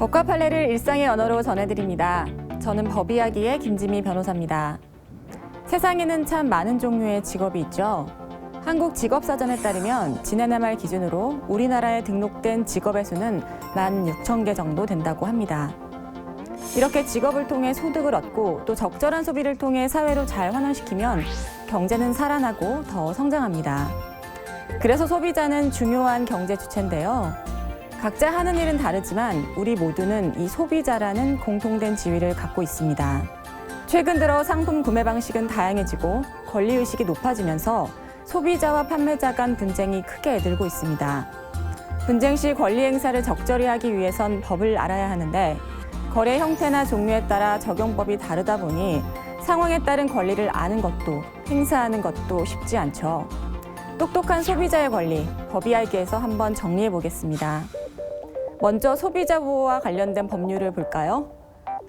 법과 판례를 일상의 언어로 전해드립니다. 저는 법이야기의 김지미 변호사입니다. 세상에는 참 많은 종류의 직업이 있죠. 한국 직업사전에 따르면 지난해 말 기준으로 우리나라에 등록된 직업의 수는 16,000개 정도 된다고 합니다. 이렇게 직업을 통해 소득을 얻고 또 적절한 소비를 통해 사회로 잘 환원시키면 경제는 살아나고 더 성장합니다. 그래서 소비자는 중요한 경제 주체인데요. 각자 하는 일은 다르지만 우리 모두는 이 소비자라는 공통된 지위를 갖고 있습니다. 최근 들어 상품 구매 방식은 다양해지고 권리의식이 높아지면서 소비자와 판매자 간 분쟁이 크게 늘고 있습니다. 분쟁 시 권리 행사를 적절히 하기 위해선 법을 알아야 하는데 거래 형태나 종류에 따라 적용법이 다르다 보니 상황에 따른 권리를 아는 것도 행사하는 것도 쉽지 않죠. 똑똑한 소비자의 권리, 법이야기에서 한번 정리해 보겠습니다. 먼저 소비자 보호와 관련된 법률을 볼까요?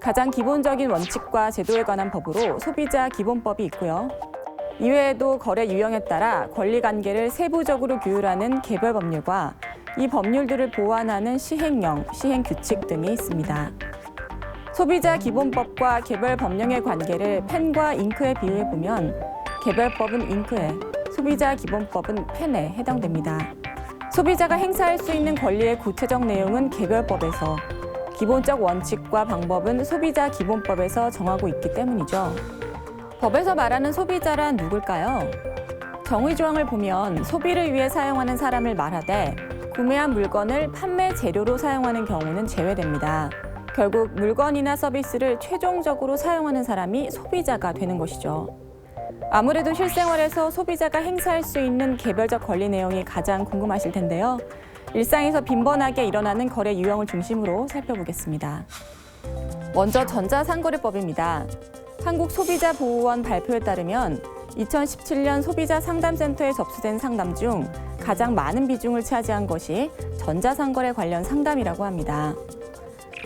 가장 기본적인 원칙과 제도에 관한 법으로 소비자 기본법이 있고요. 이외에도 거래 유형에 따라 권리관계를 세부적으로 규율하는 개별 법률과 이 법률들을 보완하는 시행령, 시행규칙 등이 있습니다. 소비자 기본법과 개별 법령의 관계를 펜과 잉크에 비유해보면 개별법은 잉크에, 소비자 기본법은 펜에 해당됩니다. 소비자가 행사할 수 있는 권리의 구체적 내용은 개별법에서, 기본적 원칙과 방법은 소비자 기본법에서 정하고 있기 때문이죠. 법에서 말하는 소비자란 누굴까요? 정의 조항을 보면 소비를 위해 사용하는 사람을 말하되 구매한 물건을 판매 재료로 사용하는 경우는 제외됩니다. 결국 물건이나 서비스를 최종적으로 사용하는 사람이 소비자가 되는 것이죠. 아무래도 실생활에서 소비자가 행사할 수 있는 개별적 권리 내용이 가장 궁금하실 텐데요. 일상에서 빈번하게 일어나는 거래 유형을 중심으로 살펴보겠습니다. 먼저 전자상거래법입니다. 한국소비자보호원 발표에 따르면 2017년 소비자 상담센터에 접수된 상담 중 가장 많은 비중을 차지한 것이 전자상거래 관련 상담이라고 합니다.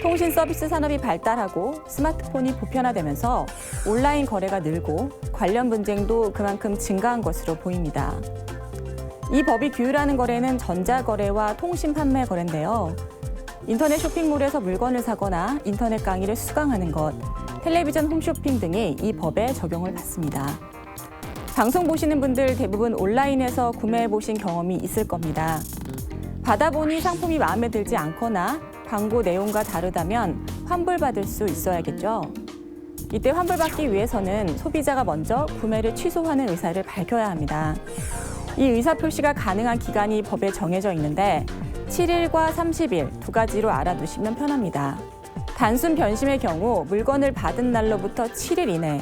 통신 서비스 산업이 발달하고 스마트폰이 보편화되면서 온라인 거래가 늘고 관련 분쟁도 그만큼 증가한 것으로 보입니다. 이 법이 규율하는 거래는 전자거래와 통신 판매 거래인데요. 인터넷 쇼핑몰에서 물건을 사거나 인터넷 강의를 수강하는 것, 텔레비전 홈쇼핑 등이 이 법에 적용을 받습니다. 방송 보시는 분들 대부분 온라인에서 구매해 보신 경험이 있을 겁니다. 받아보니 상품이 마음에 들지 않거나 광고 내용과 다르다면 환불받을 수 있어야겠죠. 이때 환불받기 위해서는 소비자가 먼저 구매를 취소하는 의사를 밝혀야 합니다. 이 의사 표시가 가능한 기간이 법에 정해져 있는데 7일과 30일 두 가지로 알아두시면 편합니다. 단순 변심의 경우 물건을 받은 날로부터 7일 이내,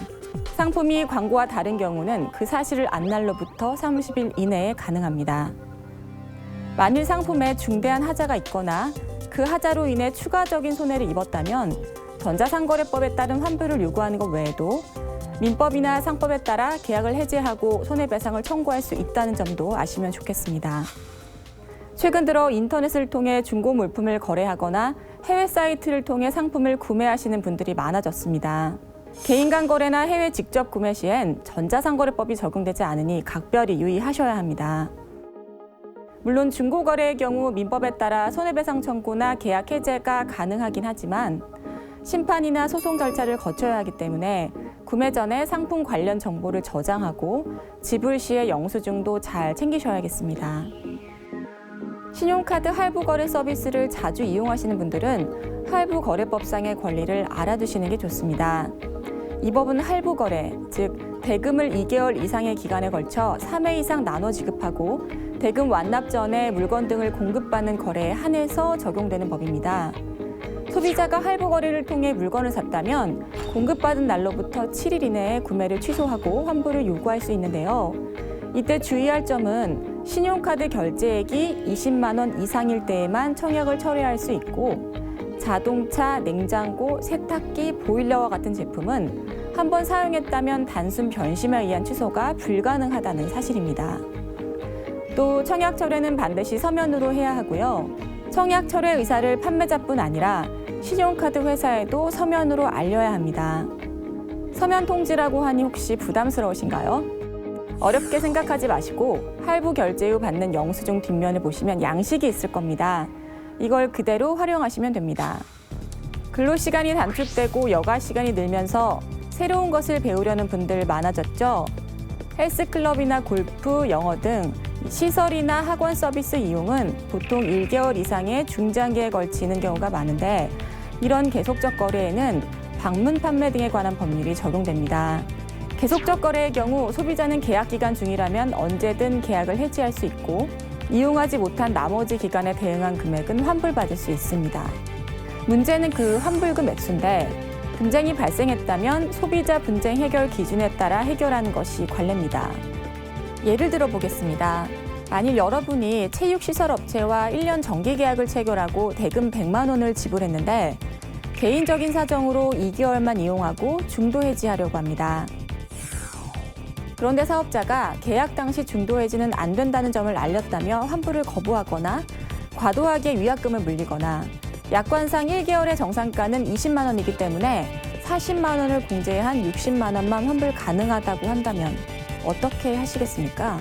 상품이 광고와 다른 경우는 그 사실을 안 날로부터 30일 이내에 가능합니다. 만일 상품에 중대한 하자가 있거나 그 하자로 인해 추가적인 손해를 입었다면 전자상거래법에 따른 환불을 요구하는 것 외에도 민법이나 상법에 따라 계약을 해지하고 손해배상을 청구할 수 있다는 점도 아시면 좋겠습니다. 최근 들어 인터넷을 통해 중고 물품을 거래하거나 해외 사이트를 통해 상품을 구매하시는 분들이 많아졌습니다. 개인 간 거래나 해외 직접 구매 시엔 전자상거래법이 적용되지 않으니 각별히 유의하셔야 합니다. 물론 중고거래의 경우 민법에 따라 손해배상 청구나 계약 해제가 가능하긴 하지만 심판이나 소송 절차를 거쳐야 하기 때문에 구매 전에 상품 관련 정보를 저장하고 지불 시의 영수증도 잘 챙기셔야겠습니다. 신용카드 할부거래 서비스를 자주 이용하시는 분들은 할부거래법상의 권리를 알아두시는 게 좋습니다. 이 법은 할부거래, 즉 대금을 2개월 이상의 기간에 걸쳐 3회 이상 나눠 지급하고 대금 완납 전에 물건 등을 공급받는 거래에 한해서 적용되는 법입니다. 소비자가 할부 거래를 통해 물건을 샀다면 공급받은 날로부터 7일 이내에 구매를 취소하고 환불을 요구할 수 있는데요. 이때 주의할 점은 신용카드 결제액이 20만 원 이상일 때에만 청약을 철회할 수 있고 자동차, 냉장고, 세탁기, 보일러와 같은 제품은 한 번 사용했다면 단순 변심에 의한 취소가 불가능하다는 사실입니다. 또 청약 철회는 반드시 서면으로 해야 하고요. 청약 철회 의사를 판매자뿐 아니라 신용카드 회사에도 서면으로 알려야 합니다. 서면 통지라고 하니 혹시 부담스러우신가요? 어렵게 생각하지 마시고 할부 결제 후 받는 영수증 뒷면을 보시면 양식이 있을 겁니다. 이걸 그대로 활용하시면 됩니다. 근로시간이 단축되고 여가 시간이 늘면서 새로운 것을 배우려는 분들 많아졌죠. 헬스클럽이나 골프, 영어 등 시설이나 학원 서비스 이용은 보통 1개월 이상의 중장기에 걸치는 경우가 많은데 이런 계속적 거래에는 방문 판매 등에 관한 법률이 적용됩니다. 계속적 거래의 경우 소비자는 계약 기간 중이라면 언제든 계약을 해지할 수 있고 이용하지 못한 나머지 기간에 대응한 금액은 환불받을 수 있습니다. 문제는 그 환불금 액수인데 분쟁이 발생했다면 소비자 분쟁 해결 기준에 따라 해결하는 것이 관례입니다. 예를 들어 보겠습니다. 만일 여러분이 체육시설업체와 1년 정기 계약을 체결하고 대금 100만 원을 지불했는데 개인적인 사정으로 2개월만 이용하고 중도 해지하려고 합니다. 그런데 사업자가 계약 당시 중도 해지는 안 된다는 점을 알렸다며 환불을 거부하거나 과도하게 위약금을 물리거나 약관상 1개월의 정상가는 20만 원이기 때문에 40만 원을 공제한 60만 원만 환불 가능하다고 한다면 어떻게 하시겠습니까?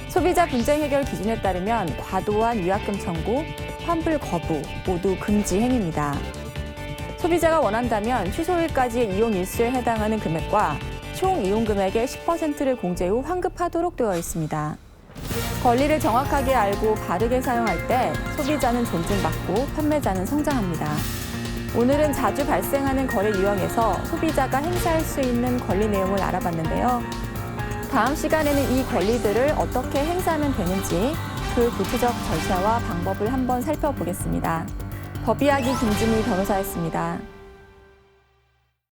소비자 분쟁 해결 기준에 따르면 과도한 위약금 청구, 환불 거부 모두 금지 행위입니다. 소비자가 원한다면 취소일까지의 이용 일수에 해당하는 금액과 총 이용 금액의 10%를 공제 후 환급하도록 되어 있습니다. 권리를 정확하게 알고 바르게 사용할 때 소비자는 존중받고 판매자는 성장합니다. 오늘은 자주 발생하는 거래 유형에서 소비자가 행사할 수 있는 권리 내용을 알아봤는데요. 다음 시간에는 이 권리들을 어떻게 행사하면 되는지 그 구체적 절차와 방법을 한번 살펴보겠습니다. 법이야기 김진미 변호사였습니다.